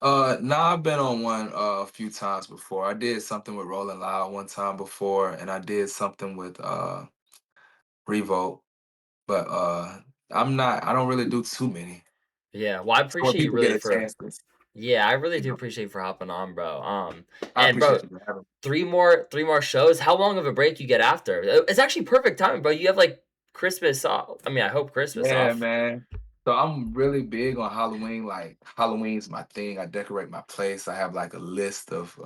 Nah, I've been on one a few times before. I did something with Rolling Loud one time before, and I did something with Revolt, but I don't really do too many. Yeah, well, I So when appreciate you people get really a for chance to, yeah, I really you do know, appreciate you for hopping on, bro. I And bro, appreciate you for having. 3 more shows. How long of a break you get after? It's actually perfect timing, bro. You have like Christmas off. I mean, I hope Christmas Yeah, off. man. So I'm really big on Halloween. Like Halloween's my thing. I decorate my place. I have like a list of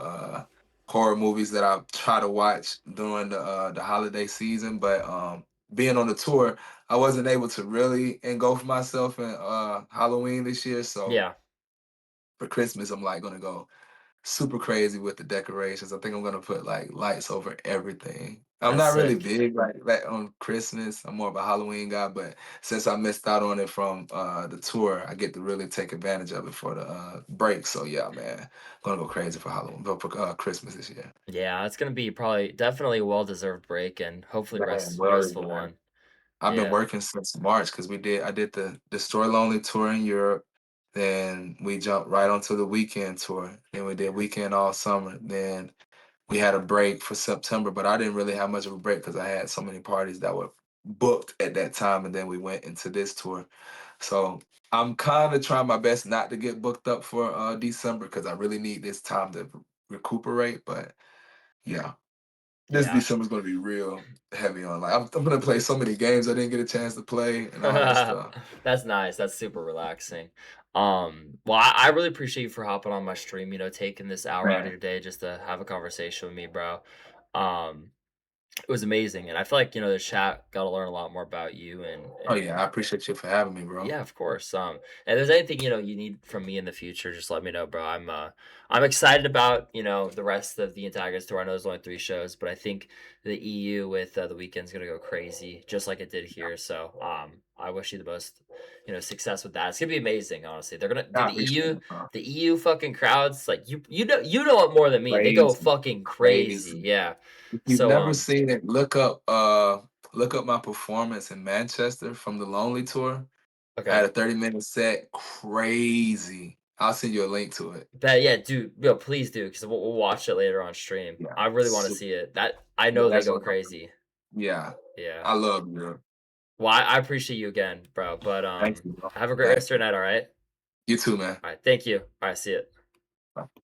horror movies that I try to watch during the holiday season. But being on the tour, I wasn't able to really engulf myself in Halloween this year. So Yeah, for Christmas, I'm like gonna go super crazy with the decorations. I think I'm gonna put like lights over everything. I'm that's not really sick. big like that on Christmas. I'm more of a Halloween guy, but since I missed out on it from the tour, I get to really take advantage of it for the break. So yeah, man, I'm gonna go crazy for Halloween, for Christmas this year. Yeah, it's gonna be probably definitely a well-deserved break and hopefully Man, well restful deserved. one. I've been Yeah, working since March because I did the Destroy Lonely tour in Europe. Then we jumped right onto the weekend tour. Then we did weekend all summer. Then we had a break for September, but I didn't really have much of a break because I had so many parties that were booked at that time, and then we went into this tour. So I'm kind of trying my best not to get booked up for December because I really need this time to recuperate. But yeah, this yeah. December is going to be real heavy on. Like I'm going to play so many games I didn't get a chance to play and all that stuff. That's nice, that's super relaxing. Well, I really appreciate you for hopping on my stream, taking this hour out of Man, your day just to have a conversation with me, bro. Um, it was amazing, and I feel like, the chat got to learn a lot more about you oh and yeah, I appreciate you for having me, bro. yeah, of course. And if there's anything, you need from me in the future, just let me know, bro. I'm excited about, the rest of the Antagonist tour. I know there's only 3 shows, but I think the EU with the weekend's gonna go crazy, just like it did here. So I wish you the most, success with that. It's gonna be amazing, honestly. They're gonna do I appreciate it, bro. the EU fucking crowds, like you know it more than me. They go Crazy, fucking crazy. crazy. Yeah. If you've So never seen it, look up my performance in Manchester from the Lonely Tour. I had okay. a 30-minute set, crazy. I'll send you a link to it. That yeah, dude, yo, please do because we'll watch it later on stream. Yeah, I really want to see it. That I yeah, know they that's go what crazy. yeah. Yeah. I love you. Well, I appreciate you again, bro. But Thank you, bro. have a great Thank rest of your night. All right. you too, man. All right. Thank you. All right. See you. Bye.